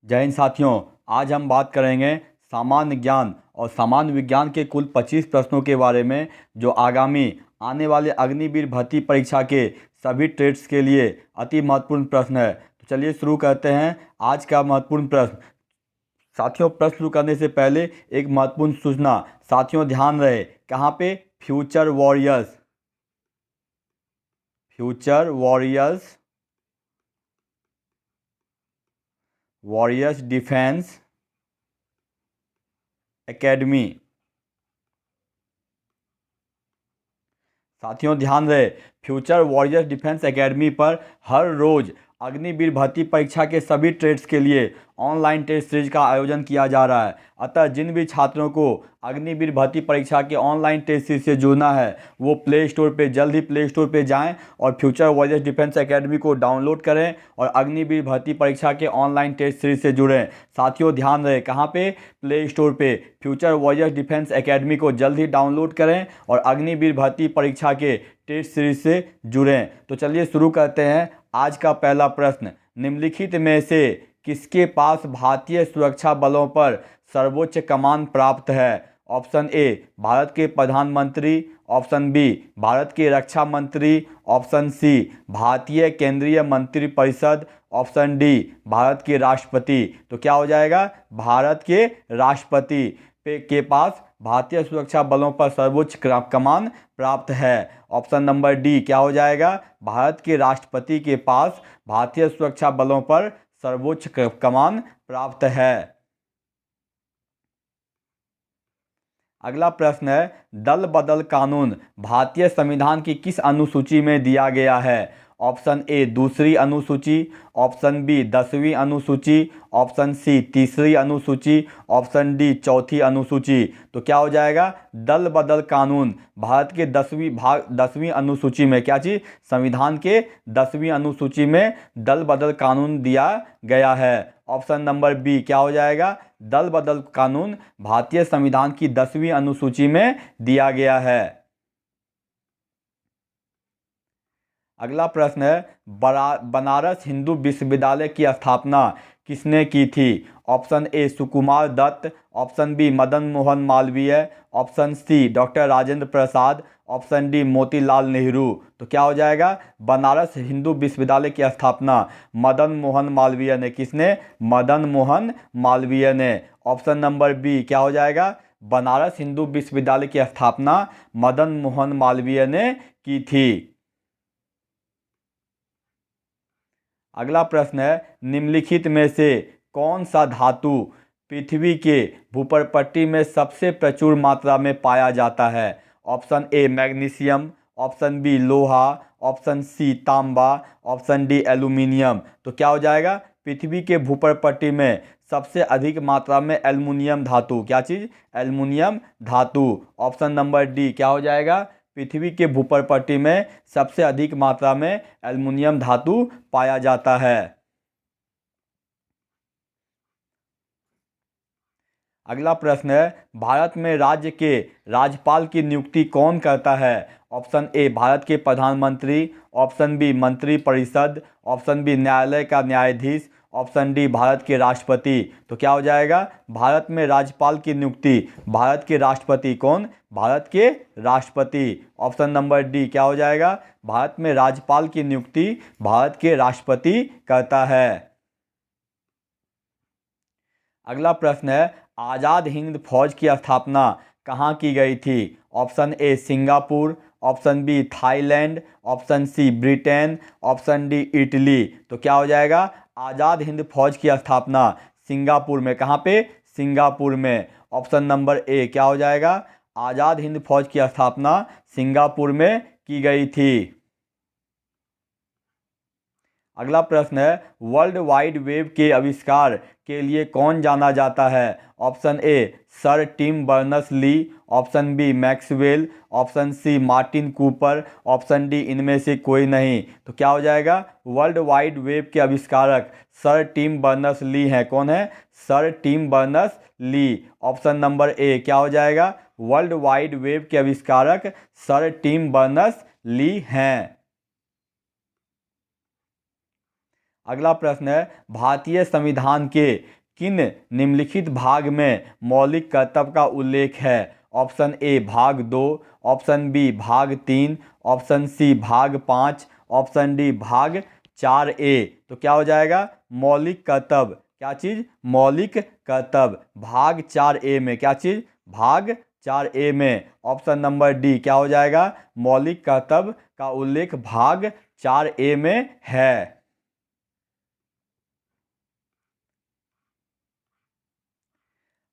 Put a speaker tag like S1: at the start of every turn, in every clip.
S1: जय हिंद साथियों। आज हम बात करेंगे सामान्य ज्ञान और सामान्य विज्ञान के कुल 25 प्रश्नों के बारे में, जो आगामी आने वाले अग्निवीर भर्ती परीक्षा के सभी ट्रेड्स के लिए अति महत्वपूर्ण प्रश्न है। तो चलिए शुरू करते हैं आज का महत्वपूर्ण प्रश्न। साथियों, प्रश्न शुरू करने से पहले एक महत्वपूर्ण सूचना। साथियों ध्यान रहे, कहाँ पे? Future warriors, future warriors, warriors defence academy. साथियों ध्यान रहे, फ्यूचर वॉरियर्स डिफेंस एकेडमी पर हर रोज अग्निवीर भर्ती परीक्षा के सभी ट्रेड्स के लिए ऑनलाइन टेस्ट सीरीज का आयोजन किया जा रहा है। अतः जिन भी छात्रों को अग्निवीर भर्ती परीक्षा के ऑनलाइन टेस्ट सीरीज से जुड़ना है, वो प्ले स्टोर पे जल्द ही प्ले स्टोर पे जाएं और फ्यूचर वॉरियर्स डिफेंस एकेडमी को डाउनलोड करें और अग्निवीर भर्ती परीक्षा के ऑनलाइन टेस्ट सीरीज से जुड़ें। साथियों ध्यान रहे, कहाँ पे? प्ले स्टोर पे फ्यूचर वॉरियर्स डिफेंस एकेडमी को जल्द ही डाउनलोड करें और अग्निवीर भर्ती परीक्षा के टेस्ट सीरीज से जुड़ें। तो चलिए शुरू करते हैं आज का पहला प्रश्न। निम्नलिखित में से किसके पास भारतीय सुरक्षा बलों पर सर्वोच्च कमान प्राप्त है? ऑप्शन ए भारत के प्रधानमंत्री, ऑप्शन बी भारत के रक्षा मंत्री, ऑप्शन सी भारतीय केंद्रीय मंत्रिपरिषद, ऑप्शन डी भारत के राष्ट्रपति। तो क्या हो जाएगा? भारत के राष्ट्रपति के पास भारतीय सुरक्षा बलों पर सर्वोच्च कमान प्राप्त है। ऑप्शन नंबर डी क्या हो जाएगा? भारत के राष्ट्रपति के पास भारतीय सुरक्षा बलों पर सर्वोच्च कमान प्राप्त है। अगला प्रश्न है, दल बदल कानून भारतीय संविधान की किस अनुसूची में दिया गया है? ऑप्शन ए दूसरी अनुसूची, ऑप्शन बी 10वीं अनुसूची, ऑप्शन सी तीसरी अनुसूची, ऑप्शन डी चौथी अनुसूची। तो क्या हो जाएगा? दल बदल कानून भारत के 10वीं अनुसूची में, क्या चीज? संविधान के 10वीं अनुसूची में दल बदल कानून दिया गया है। ऑप्शन नंबर बी क्या हो जाएगा? दल बदल कानून भारतीय संविधान की 10वीं अनुसूची में दिया गया है। अगला प्रश्न है, बनारस हिंदू विश्वविद्यालय की स्थापना किसने की थी? Option A Sukumar Dutt, option B Madan Mohan Malviya, option C doctor Rajendra Prasad, option D Motilal Nehru. तो क्या हो जाएगा? बनारस हिंदू विश्वविद्यालय की स्थापना मदन मोहन मालवीय ने। किसने? मदन मोहन मालवीय ने। ऑप्शन नंबर बी क्या हो जाएगा? बनारस हिंदू विश्वविद्यालय की स्थापना मदन मोहन मालवीय ने की थी। अगला प्रश्न है, निम्नलिखित में से कौन सा धातु पृथ्वी के भूपर्पट्टी में सबसे प्रचुर मात्रा में पाया जाता है? Option A magnesium, option B लोहा, ऑप्शन सी तांबा, ऑप्शन डी एल्यूमिनियम। तो क्या हो जाएगा? पृथ्वी के भूपर्पट्टी में सबसे अधिक मात्रा में एल्युमिनियम धातु, क्या चीज? एल्युमिनियम धातु। ऑप्शन नंबर डी क्या हो जाएगा? पृथ्वी के भूपर्पट्टी में सबसे अधिक मात्रा में एल्युमिनियम धातु पाया जाता है। अगला प्रश्न है, भारत में राज्य के राज्यपाल की नियुक्ति कौन करता है? ऑप्शन ए भारत के प्रधानमंत्री, ऑप्शन बी मंत्रिपरिषद, ऑप्शन बी न्यायालय का न्यायाधीश, ऑप्शन डी भारत के राष्ट्रपति। तो क्या हो जाएगा? भारत में राज्यपाल की नियुक्ति भारत के राष्ट्रपति। कौन? भारत के राष्ट्रपति। ऑप्शन नंबर डी क्या हो जाएगा? भारत में राज्यपाल की नियुक्ति भारत के राष्ट्रपति करता है। अगला प्रश्न है, आज़ाद हिंद फौज की स्थापना कहाँ की गई थी? Option A Singapore, option B Thailand, option C Britain, option D Italy. तो क्या हो जाएगा? आज़ाद हिंद फौज की स्थापना सिंगापुर में। कहाँ पे? सिंगापुर में। ऑप्शन नंबर ए क्या हो जाएगा? आज़ाद हिंद फौज की स्थापना सिंगापुर में की गई थी। अगला प्रश्न है, वर्ल्ड वाइड वेब के आविष्कार के लिए कौन जाना जाता है? Option A sir Tim Berners Lee, option B Maxwell, option C Martin Cooper, option D इनमें से कोई नहीं। तो क्या हो जाएगा? वर्ल्ड वाइड वेब के आविष्कारक सर टिम बर्नर्स ली हैं। कौन है? Sir Tim Berners Lee. Option number A क्या हो जाएगा? वर्ल्ड वाइड वेब के आविष्कारक सर टिम बर्नर्स ली हैं। अगला प्रश्न है, भारतीय संविधान के किन निम्नलिखित भाग में मौलिक कर्तव्य का उल्लेख है? ऑप्शन ए भाग 2, ऑप्शन बी भाग 3, ऑप्शन सी भाग 5, ऑप्शन डी भाग 4A। तो क्या हो जाएगा? मौलिक कर्तव्य, क्या चीज? मौलिक कर्तव्य भाग 4A में, क्या चीज? भाग 4A में ऑप्शन नंबर डी क्या हो जाएगा? मौलिक कर्तव्य का उल्लेख भाग 4A में है।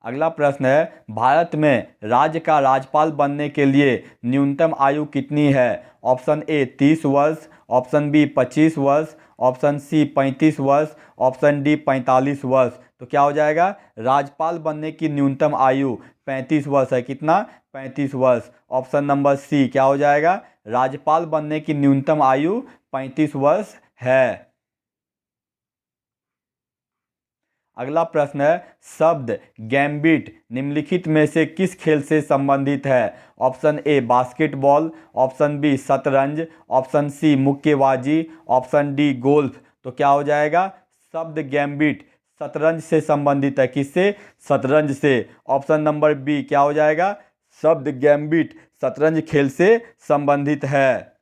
S1: अगला प्रश्न है, भारत में राज्य का राज्यपाल बनने के लिए न्यूनतम आयु कितनी है? ऑप्शन ए 30 वर्ष, ऑप्शन बी 25 वर्ष, ऑप्शन सी 35 वर्ष, ऑप्शन डी 45 वर्ष। तो क्या हो जाएगा? राज्यपाल बनने की न्यूनतम आयु 35 वर्ष है। कितना? 35 वर्ष। ऑप्शन नंबर सी क्या हो जाएगा? राज्यपाल बनने की न्यूनतम आयु 35 वर्ष है। अगला प्रश्न है, शब्द गैम्बिट निम्नलिखित में से किस खेल से संबंधित है? Option A basketball, option B शतरंज, ऑप्शन सी मुक्केबाजी, ऑप्शन डी गोल्फ। तो क्या हो जाएगा? शब्द गैम्बिट शतरंज से संबंधित है। किससे? शतरंज से। ऑप्शन नंबर बी क्या हो जाएगा? शब्द गैम्बिट शतरंज खेल से संबंधित है।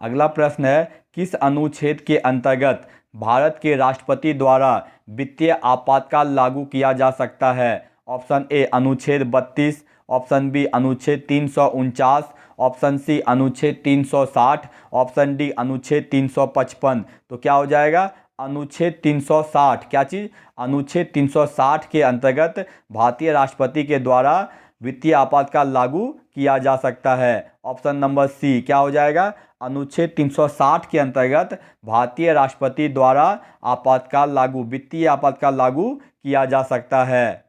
S1: अगला प्रश्न है, किस अनुच्छेद के अंतर्गत भारत के राष्ट्रपति द्वारा वित्तीय आपातकाल लागू किया जा सकता है? ऑप्शन ए अनुच्छेद 32, ऑप्शन बी अनुच्छेद 349, ऑप्शन सी अनुच्छेद 360, ऑप्शन डी अनुच्छेद 355। तो क्या हो जाएगा? अनुच्छेद 360। क्या चीज? अनुच्छेद 360 के अंतर्गत भारतीय राष्ट्रपति के द्वारा वित्तीय आपातकाल लागू किया जा सकता है। ऑप्शन नंबर सी क्या हो जाएगा? अनुच्छेद 360 के अंतर्गत भारतीय राष्ट्रपति द्वारा आपातकाल लागू वित्तीय आपातकाल लागू किया जा सकता है।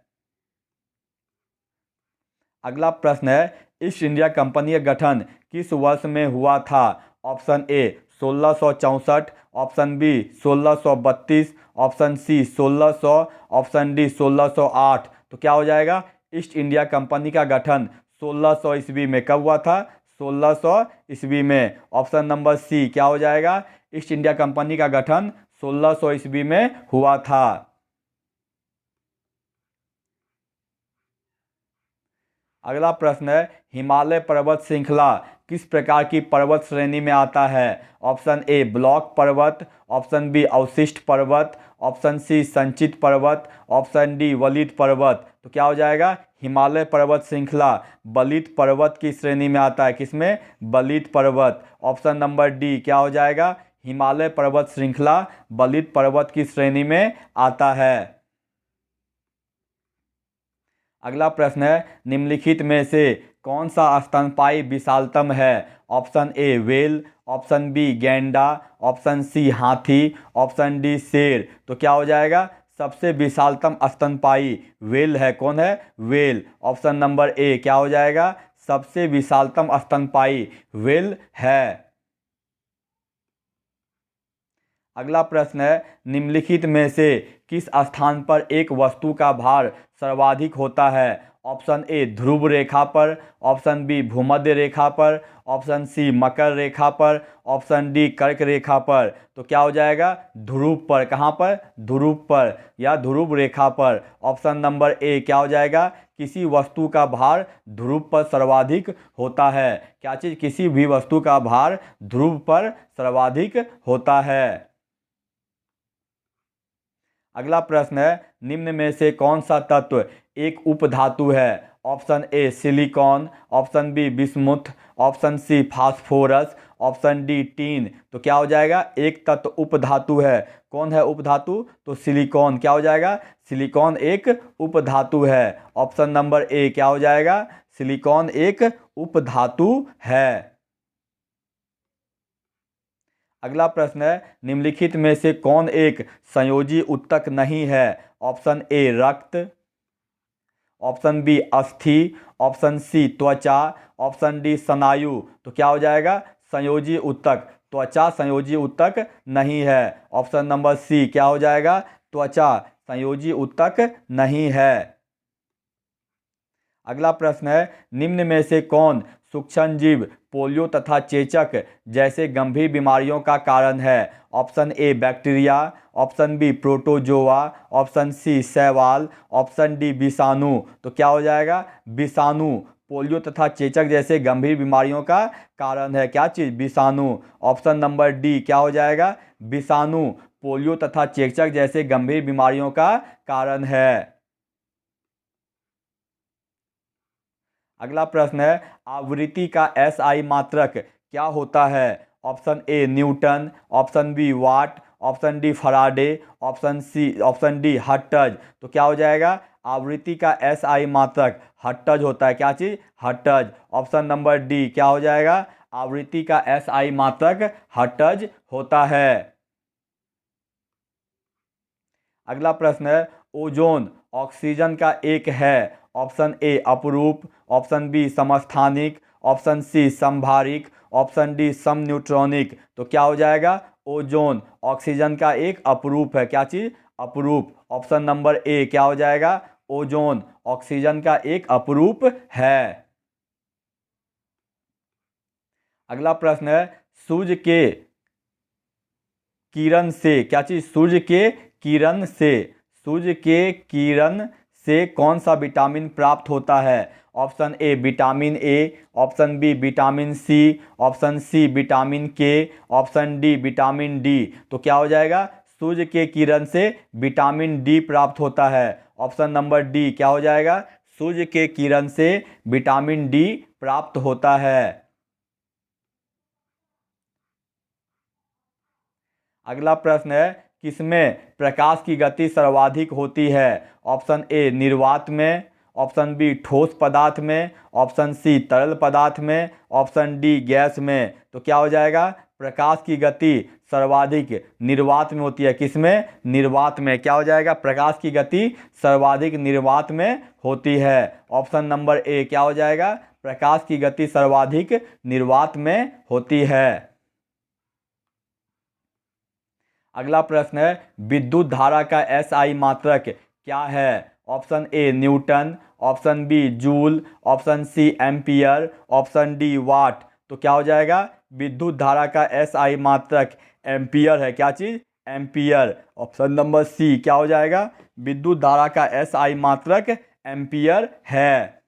S1: अगला प्रश्न है, ईस्ट इंडिया कंपनी का गठन किस वर्ष में हुआ था? Option A 1664, option B 1632, option C 1600, option D 1608। तो क्या हो जाएगा? ईस्ट इंडिया कंपनी का गठन 1600 ईस्वी में कब हुआ था? 1600 ईस्वी में। ऑप्शन नंबर सी क्या हो जाएगा? ईस्ट इंडिया कंपनी का गठन 1600 ईस्वी में हुआ था। अगला प्रश्न है, हिमालय पर्वत श्रृंखला किस प्रकार की पर्वत श्रेणी में आता है? ऑप्शन ए ब्लॉक पर्वत, ऑप्शन बी अवशिष्ट पर्वत, ऑप्शन सी संचित पर्वत, ऑप्शन डी वलित पर्वत। तो क्या हो जाएगा? हिमालय पर्वत श्रृंखला वलित पर्वत की श्रेणी में आता है। किसमें? वलित पर्वत। ऑप्शन नंबर डी क्या हो जाएगा? हिमालय पर्वत श्रृंखला वलित पर्वत की श्रेणी में आता है। अगला प्रश्न है, निम्नलिखित में से कौन सा स्तनपायी विशालतम है? Option A whale, option B गैंडा, ऑप्शन सी हाथी, ऑप्शन डी शेर। तो क्या हो जाएगा? सबसे विशालतम स्तनपायी व्हेल है। कौन है? व्हेल। ऑप्शन नंबर ए क्या हो जाएगा? सबसे विशालतम स्तनपायी व्हेल है। अगला प्रश्न है, निम्नलिखित में से किस स्थान पर एक वस्तु का भार सर्वाधिक होता है? ऑप्शन ए ध्रुव रेखा पर, ऑप्शन बी भूमध्य रेखा पर, ऑप्शन सी मकर रेखा पर, ऑप्शन डी कर्क रेखा पर। तो क्या हो जाएगा? ध्रुव पर। कहाँ पर? ध्रुव पर या ध्रुव रेखा पर। ऑप्शन नंबर ए क्या हो जाएगा? किसी वस्तु का भार ध्रुव पर सर्वाधिक होता है। क्या चीज़? किसी भी वस्तु का भार ध्रुव पर सर्वाधिक होता है। अगला प्रश्न है, निम्न में से कौन सा तत्व एक उपधातु है? Option A silicon, option B bismuth, option C phosphorus, option D tin. तो क्या हो जाएगा? एक तत्व उपधातु है। कौन है उपधातु? तो सिलिकॉन। क्या हो जाएगा? सिलिकॉन एक उपधातु है। ऑप्शन नंबर ए क्या हो जाएगा? सिलिकॉन एक उपधातु है। अगला प्रश्न है, निम्नलिखित में से कौन एक संयोजी ऊतक नहीं है? ऑप्शन ए रक्त, ऑप्शन बी अस्थि, ऑप्शन सी त्वचा, ऑप्शन डी स्नायु। तो क्या हो जाएगा? संयोजी ऊतक। त्वचा संयोजी ऊतक नहीं है। ऑप्शन नंबर सी क्या हो जाएगा? त्वचा संयोजी ऊतक नहीं है। अगला प्रश्न है, निम्न में से कौन सूक्ष्मजीव पोलियो तथा चेचक जैसे गंभीर बीमारियों का कारण है? Option A bacteria, option B protozoa, option C शैवाल, ऑप्शन डी विषाणु। तो क्या हो जाएगा? विषाणु पोलियो तथा चेचक जैसे गंभीर बीमारियों का कारण है। क्या चीज? विषाणु। ऑप्शन नंबर डी क्या हो जाएगा? विषाणु पोलियो तथा चेचक जैसे गंभीर बीमारियों का कारण है। अगला प्रश्न है, आवृत्ति का एसआई मात्रक क्या होता है? Option A newton, option B watt, option D Faraday, option D hertz. तो क्या हो जाएगा? आवृत्ति का एसआई मात्रक हर्ट्ज होता है। क्या चीज? हर्ट्ज। ऑप्शन नंबर डी क्या हो जाएगा? आवृत्ति का एसआई मात्रक हर्ट्ज होता है। अगला प्रश्न है, ओजोन ऑक्सीजन का एक है। ऑप्शन ए अपरूप, ऑप्शन बी समस्थानिक, ऑप्शन सी समभारिक, ऑप्शन डी समन्यूट्रॉनिक। तो क्या हो जाएगा? ओजोन ऑक्सीजन का एक अपरूप है। क्या चीज? अपरूप। ऑप्शन नंबर ए क्या हो जाएगा? ओजोन ऑक्सीजन का एक अपरूप है। अगला प्रश्न है, सूर्य के किरण से, क्या चीज? सूर्य के किरण से, सूर्य के किरण से कौन सा विटामिन प्राप्त होता है? Option A vitamin A, option B vitamin C, option C vitamin K, option D vitamin D. तो क्या हो जाएगा? सूर्य के किरण से विटामिन डी प्राप्त होता है। ऑप्शन नंबर डी क्या हो जाएगा? सूर्य के किरण से विटामिन डी प्राप्त होता है। अगला प्रश्न है, किसमें प्रकाश की गति सर्वाधिक होती है? ऑप्शन ए निर्वात में, ऑप्शन बी ठोस पदार्थ में, ऑप्शन सी तरल पदार्थ में, ऑप्शन डी गैस में। तो क्या हो जाएगा? प्रकाश की गति सर्वाधिक निर्वात में होती है। किसमें? निर्वात में। क्या हो जाएगा? प्रकाश की गति सर्वाधिक निर्वात में होती है। ऑप्शन नंबर ए क्या हो जाएगा? प्रकाश की गति सर्वाधिक निर्वात में होती है। अगला प्रश्न है, विद्युत धारा का एसआई मात्रक क्या है? Option A newton, option B joule, option C ampere, option D watt. तो क्या हो जाएगा? विद्युत धारा का एसआई मात्रक एम्पियर है। क्या चीज? एम्पियर। ऑप्शन नंबर सी क्या हो जाएगा? विद्युत धारा का एसआई मात्रक एम्पियर है।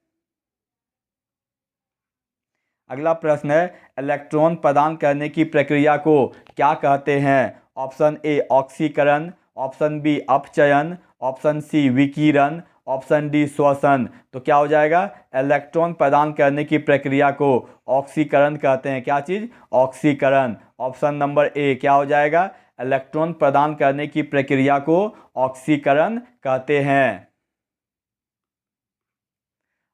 S1: अगला प्रश्न है, इलेक्ट्रॉन प्रदान करने की प्रक्रिया को क्या कहते हैं? ऑप्शन ए ऑक्सीकरण, ऑप्शन बी अपचयन, ऑप्शन सी विकिरण, ऑप्शन डी श्वसन। तो क्या हो जाएगा? इलेक्ट्रॉन प्रदान करने की प्रक्रिया को ऑक्सीकरण कहते हैं। क्या चीज? ऑक्सीकरण। ऑप्शन नंबर ए क्या हो जाएगा? इलेक्ट्रॉन प्रदान करने की प्रक्रिया को ऑक्सीकरण कहते हैं।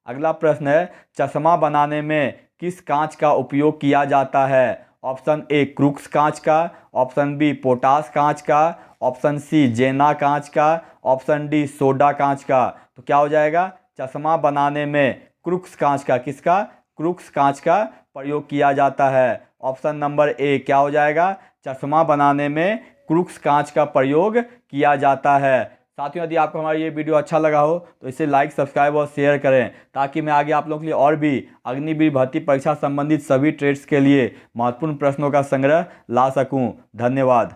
S1: अगला प्रश्न है, चश्मा बनाने में किस कांच का उपयोग किया जाता है? ऑप्शन ए क्रूक्स कांच का, ऑप्शन बी पोटास कांच का, ऑप्शन सी जेना कांच का, ऑप्शन डी सोडा कांच का। तो क्या हो जाएगा? चश्मा बनाने में क्रूक्स कांच का, किसका? क्रूक्स कांच का प्रयोग किया जाता है। ऑप्शन नंबर ए क्या हो जाएगा? चश्मा बनाने में क्रूक्स कांच का प्रयोग किया जाता है। साथियों, यदि आपको हमारा ये वीडियो अच्छा लगा हो तो इसे लाइक, सब्सक्राइब और शेयर करें, ताकि मैं आगे आप लोगों के लिए और भी अग्निवीर भर्ती परीक्षा संबंधित सभी ट्रेड्स के लिए महत्वपूर्ण प्रश्नों का संग्रह ला सकूं। धन्यवाद।